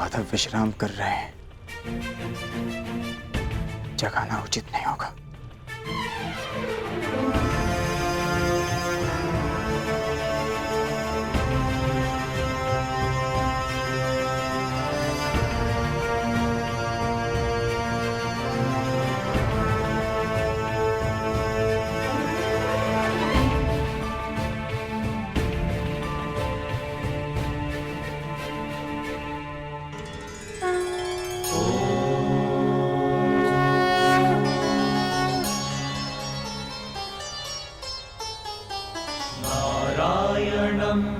माधव विश्राम कर रहे हैं, जगाना उचित नहीं होगा।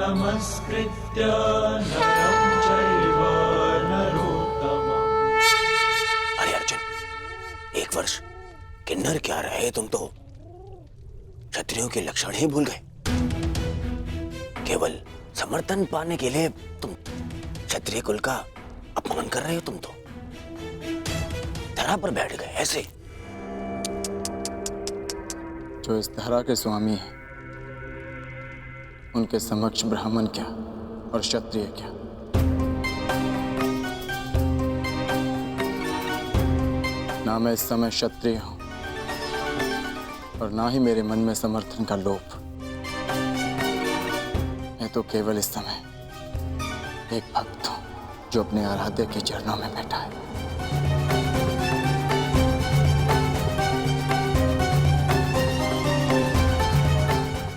नमस्कृत्य नरं चैव नरोत्तमम्। अरे अर्जुन, एक वर्ष किन्नर क्या रहे तुम तो क्षत्रियों के लक्षण ही भूल गए। केवल समर्थन पाने के लिए तुम क्षत्रिय कुल का अपमान कर रहे हो। तुम तो धरा पर बैठ गए ऐसे। जो इस धरा के स्वामी हैं, उनके समक्ष ब्राह्मण क्या और क्षत्रिय क्या। ना मैं इस समय क्षत्रिय हूं और ना ही मेरे मन में समर्थन का लोभ। मैं तो केवल इस समय एक भक्त हूं जो अपने आराध्य के चरणों में बैठा है।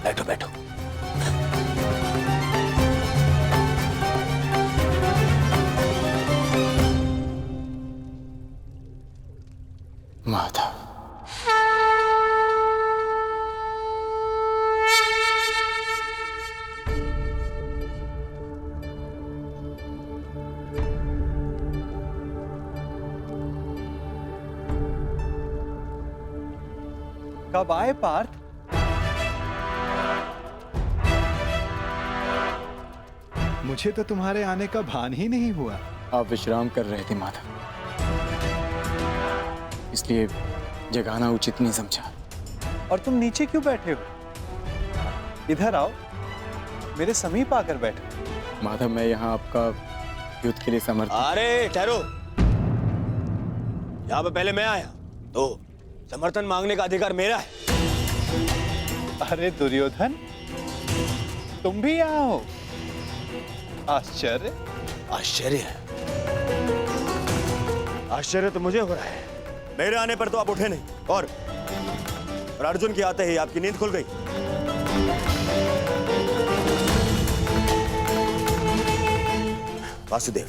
बैठो बैठो। माधव, कब आए पार्थ? मुझे तो तुम्हारे आने का भान ही नहीं हुआ। आप विश्राम कर रहे थे माधव, इसलिए जगाना उचित नहीं समझा। और तुम नीचे क्यों बैठे हो? इधर आओ, मेरे समीप आकर बैठो। माधव, मैं यहाँ आपका युद्ध के लिए समर्थ। अरे ठहरो, यहाँ पे पहले मैं आया तो समर्थन मांगने का अधिकार मेरा है। अरे दुर्योधन, तुम भी यहाँ हो? आश्चर्य। आश्चर्य? आश्चर्य तो मुझे हो रहा है। मेरे आने पर तो आप उठे नहीं और अर्जुन के आते ही आपकी नींद खुल गई। वासुदेव,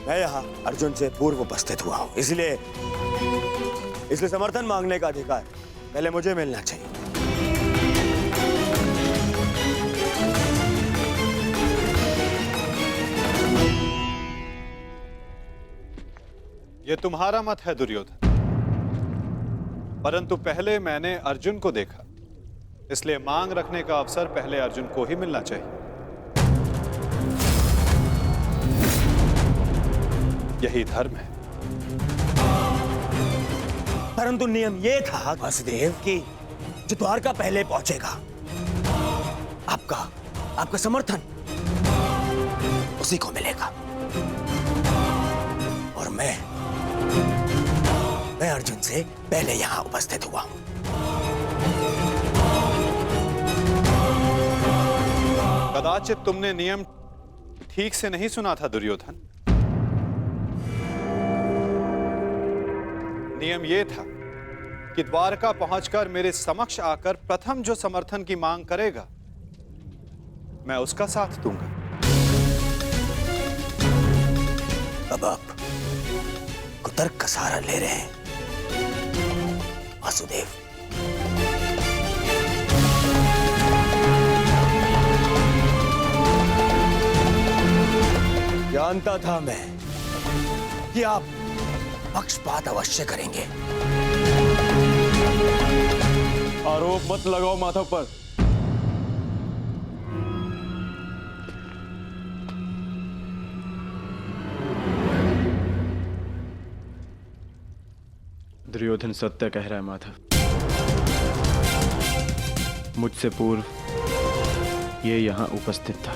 मैं यहाँ अर्जुन से पूर्व उपस्थित हुआ हूं, इसलिए समर्थन मांगने का अधिकार पहले मुझे मिलना चाहिए। ये तुम्हारा मत है दुर्योधन, परंतु पहले मैंने अर्जुन को देखा, इसलिए मांग रखने का अवसर पहले अर्जुन को ही मिलना चाहिए। यही धर्म है। परंतु नियम यह था वासुदेव कि जो द्वारका पहले पहुंचेगा, आपका समर्थन उसी को मिलेगा। और मैं अर्जुन से पहले यहां उपस्थित हुआ हूं। कदाचित तुमने नियम ठीक से नहीं सुना था दुर्योधन। नियम यह था कि द्वारका पहुंचकर मेरे समक्ष आकर प्रथम जो समर्थन की मांग करेगा, मैं उसका साथ दूंगा। अब आप कुतर्क का सहारा ले रहे हैं वासुदेव। जानता था मैं कि आप पक्षपात अवश्य करेंगे। आरोप मत लगाओ माधव पर। दुर्योधन सत्य कह रहा है माधव। मुझसे पूर्व ये यहां उपस्थित था।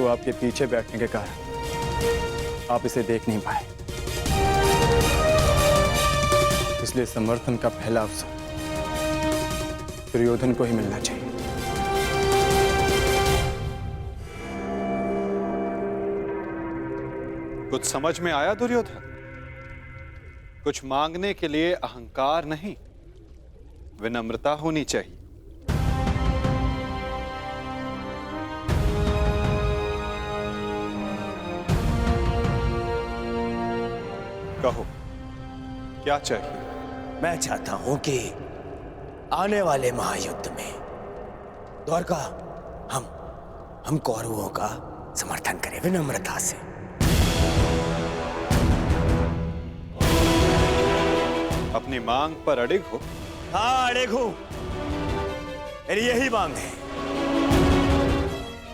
परंतु आपके पीछे बैठने के कारण आप इसे देख नहीं पाए। इसलिए समर्थन का पहला अवसर दुर्योधन को ही मिलना चाहिए। कुछ समझ में आया दुर्योधन? कुछ मांगने के लिए अहंकार नहीं, विनम्रता होनी चाहिए। कहो, क्या चाहिए? मैं चाहता हूं कि आने वाले महायुद्ध में द्वारका हम कौरवों का समर्थन करें विनम्रता से। अपनी मांग पर अड़िग हो? हाँ, अड़िग हूं। मेरी यही मांग है।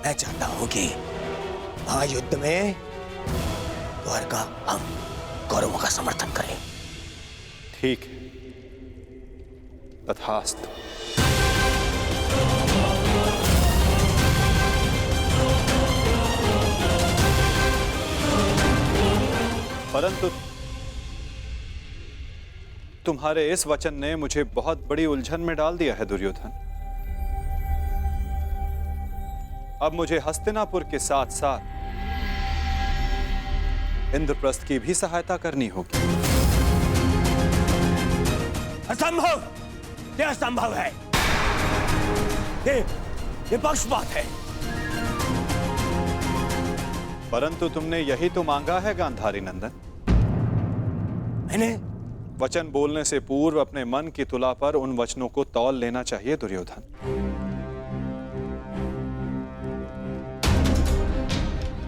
मैं चाहता हूं कि महायुद्ध में द्वारका हम कौरवों का समर्थन करें। ठीक है, तथास्तु। परंतु तुम्हारे इस वचन ने मुझे बहुत बड़ी उलझन में डाल दिया है दुर्योधन। अब मुझे हस्तिनापुर के साथ साथ इंद्रप्रस्थ की भी सहायता करनी होगी। असंभव! यह असंभव है। ये पक्षपात है। परंतु तुमने यही तो मांगा है गांधारी नंदन। मैंने वचन बोलने से पूर्व अपने मन की तुला पर उन वचनों को तौल लेना चाहिए दुर्योधन।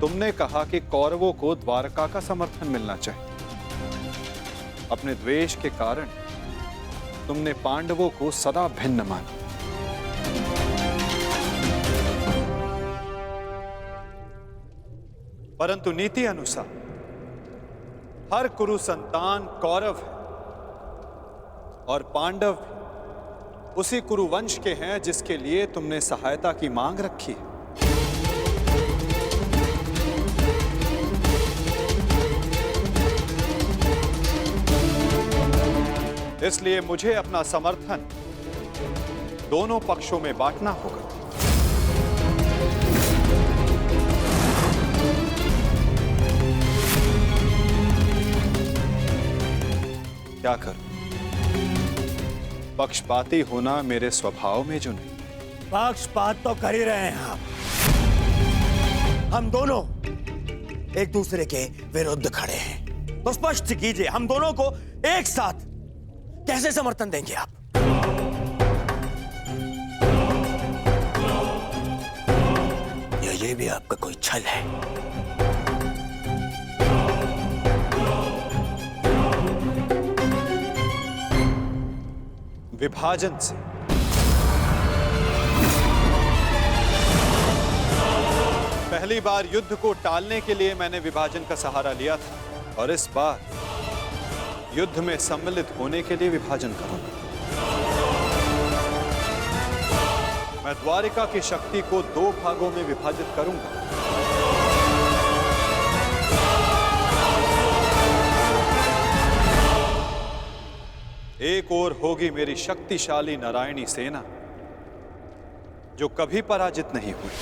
तुमने कहा कि कौरवों को द्वारका का समर्थन मिलना चाहिए। अपने द्वेष के कारण तुमने पांडवों को सदा भिन्न माना। परंतु नीति अनुसार हर कुरु संतान कौरव है और पांडव उसी कुरु वंश के हैं जिसके लिए तुमने सहायता की मांग रखी है। इसलिए मुझे अपना समर्थन दोनों पक्षों में बांटना होगा। क्या करूं? पक्षपाती होना मेरे स्वभाव में जो नहीं। पक्षपात तो कर ही रहे हैं आप। हम दोनों एक दूसरे के विरुद्ध खड़े हैं, तो स्पष्ट कीजिए हम दोनों को एक साथ कैसे समर्थन देंगे आप? या ये भी आपका कोई छल है? विभाजन से पहली बार युद्ध को टालने के लिए मैंने विभाजन का सहारा लिया था और इस बार युद्ध में सम्मिलित होने के लिए विभाजन करूंगा। मैं द्वारिका की शक्ति को 2 भागों में विभाजित करूंगा। एक ओर होगी मेरी शक्तिशाली नारायणी सेना जो कभी पराजित नहीं हुई।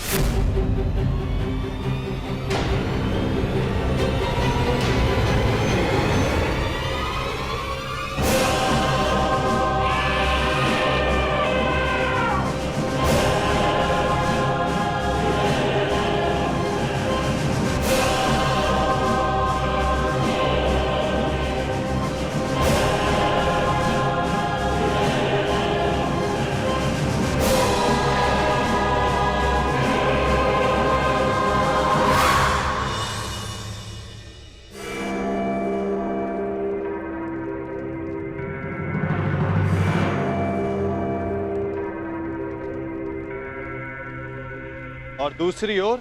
और दूसरी ओर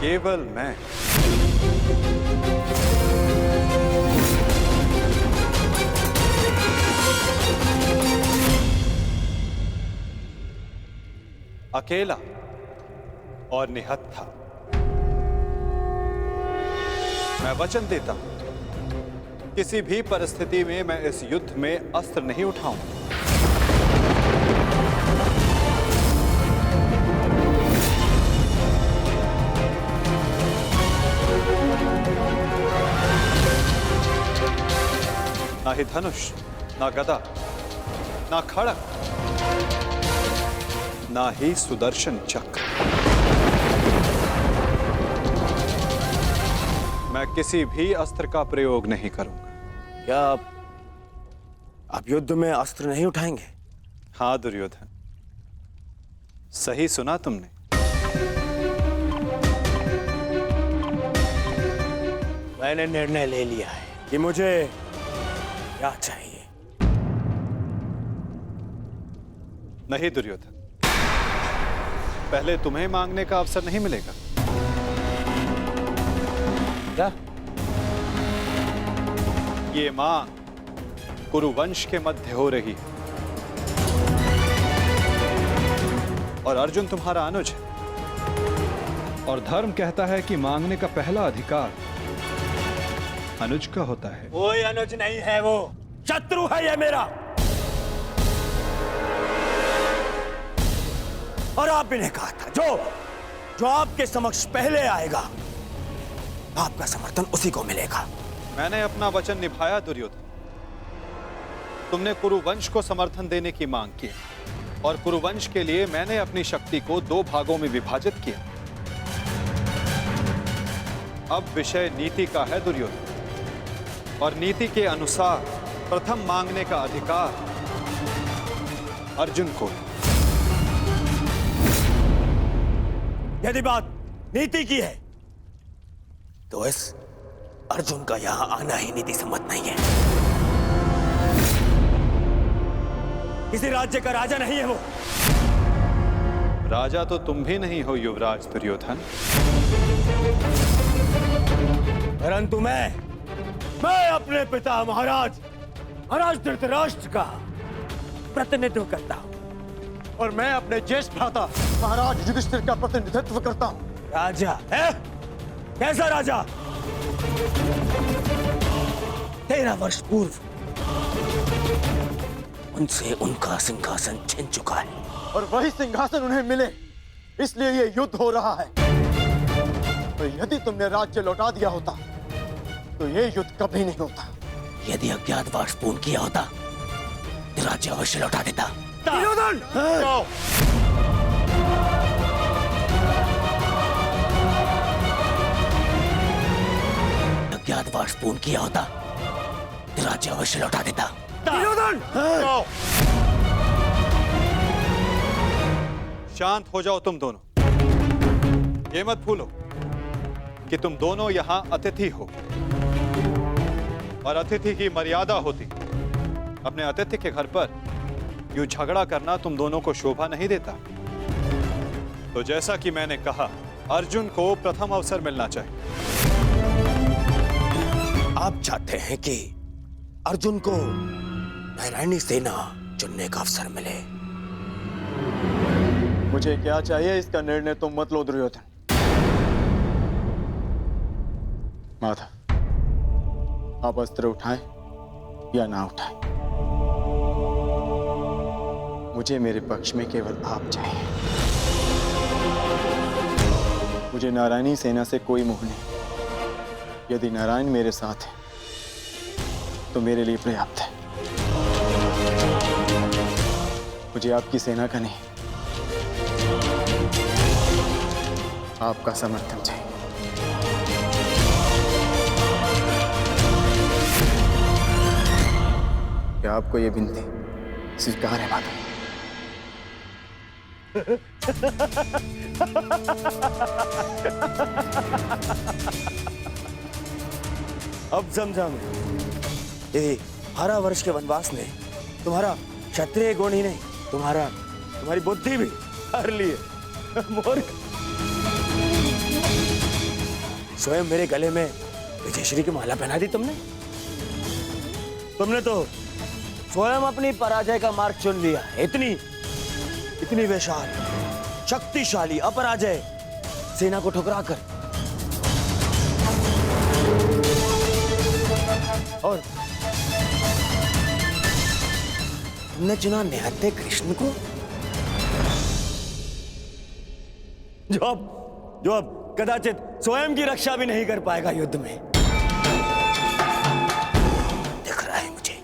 केवल मैं। अकेला और निहत्था। मैं वचन देता हूं, किसी भी परिस्थिति में मैं इस युद्ध में अस्त्र नहीं उठाऊंगा। ना ही धनुष, ना गदा, ना खड़ग, ना ही सुदर्शन चक्र। मैं किसी भी अस्त्र का प्रयोग नहीं करूंगा। क्या आप युद्ध में अस्त्र नहीं उठाएंगे? हाँ दुर्योधन, सही सुना तुमने। मैंने निर्णय ले लिया है कि मुझे क्या चाहिए। नहीं दुर्योधन, पहले तुम्हें मांगने का अवसर नहीं मिलेगा। क्या? ये मांग कुरुवंश के मध्य हो रही है और अर्जुन तुम्हारा अनुज है, और धर्म कहता है कि मांगने का पहला अधिकार अनुज का होता है। कोई अनुज नहीं है, वो शत्रु है ये मेरा। और आपने ने कहा था जो आपके समक्ष पहले आएगा आपका समर्थन उसी को मिलेगा। मैंने अपना वचन निभाया दुर्योधन। तुमने कुरुवंश को समर्थन देने की मांग की और कुरुवंश के लिए मैंने अपनी शक्ति को 2 भागों में विभाजित किया। अब विषय नीति का है दुर्योधन, और नीति के अनुसार प्रथम मांगने का अधिकार अर्जुन को। यदि बात नीति की है तो इस अर्जुन का यहां आना ही नीति सम्मत नहीं है। किसी राज्य का राजा नहीं है वो। राजा तो तुम भी नहीं हो युवराज दुर्योधन, परंतु मैं अपने पिता महाराज धृतराष्ट्र का प्रतिनिधित्व करता हूं। और मैं अपने ज्येष्ठ भ्राता महाराज युधिष्ठिर का प्रतिनिधित्व करता हूं। राजा है? कैसा राजा? 13 वर्ष पूर्व उनसे उनका सिंहासन छिन चुका है, और वही सिंहासन उन्हें मिले, इसलिए ये युद्ध हो रहा है। तो यदि तुमने राज्य लौटा दिया होता तो ये युद्ध कभी नहीं होता। यदि अज्ञातवास पूर्ण किया होता तो राज्य अवश्य लौटा देता। दुर्योधन! अज्ञातवास पूर्ण किया होता तो राज्य अवश्य लौटा देता। दुर्योधन! शांत हो जाओ तुम दोनों। ये मत भूलो कि तुम दोनों यहां अतिथि हो, और अतिथि की मर्यादा होती। अपने अतिथि के घर पर यूं झगड़ा करना तुम दोनों को शोभा नहीं देता। तो जैसा कि मैंने कहा, अर्जुन को प्रथम अवसर मिलना चाहिए। आप चाहते हैं कि अर्जुन को नारायणी सेना चुनने का अवसर मिले। मुझे क्या चाहिए इसका निर्णय तुम मत लो दुर्योधन। माधव, आप अस्त्र उठाएं या ना उठाएं, मुझे मेरे पक्ष में केवल आप चाहिए। मुझे नारायणी सेना से कोई मोह नहीं। यदि नारायण मेरे साथ है तो मेरे लिए पर्याप्त है। मुझे आपकी सेना का नहीं, आपका समर्थन चाहिए। क्या आपको यह विनती स्वीकार है माता? अब समझा मैं। ये 12 वर्ष के वनवास ने तुम्हारा क्षत्रिय गुण ही नहीं, तुम्हारी बुद्धि भी हर लिए। मूर्ख! स्वयं मेरे गले में विजयश्री की माला पहना दी तुमने तो स्वयं अपनी पराजय का मार्ग चुन लिया। इतनी विशाल शक्तिशाली अपराजय सेना को ठुकराकर और तुमने चुना निहत्थे कृष्ण को, जो अब कदाचित स्वयं की रक्षा भी नहीं कर पाएगा युद्ध में। दिख रहा है मुझे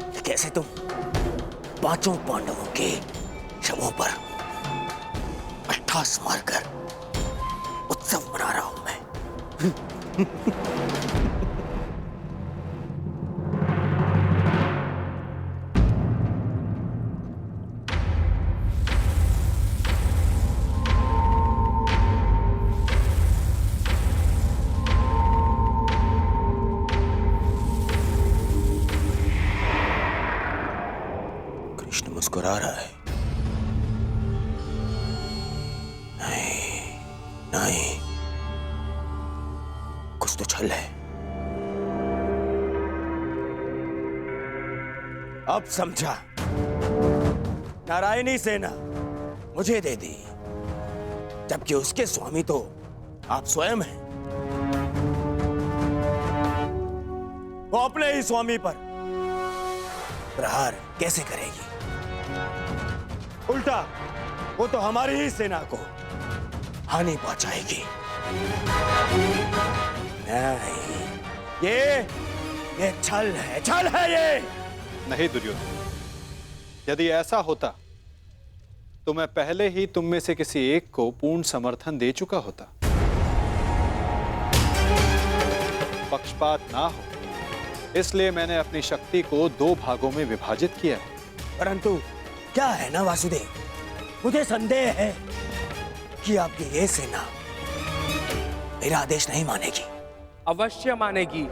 कि कैसे तुम पांचों पांडवों के शवों पर अट्ठास मारकर उत्सव मना रहा हूं मैं। कृष्ण मुस्कुरा रहा है। नहीं, कुछ तो छल है। अब समझा, नारायणी सेना मुझे दे दी, जबकि उसके स्वामी तो आप स्वयं हैं। वो अपने ही स्वामी पर प्रहार कैसे करेगी? उल्टा वो तो हमारी ही सेना को हानि पहुंचाएगी। नहीं, ये छल है ये। नहीं दुर्योधन, यदि ऐसा होता तो मैं पहले ही तुम में से किसी एक को पूर्ण समर्थन दे चुका होता। पक्षपात ना हो, इसलिए मैंने अपनी शक्ति को 2 भागों में विभाजित किया है। परंतु क्या है ना वासुदेव, मुझे संदेह है कि आपकी ये सेना मेरा आदेश नहीं मानेगी। अवश्य मानेगी।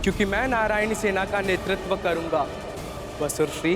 क्योंकि मैं नारायणी सेना का नेतृत्व करूंगा। वसुरश्री,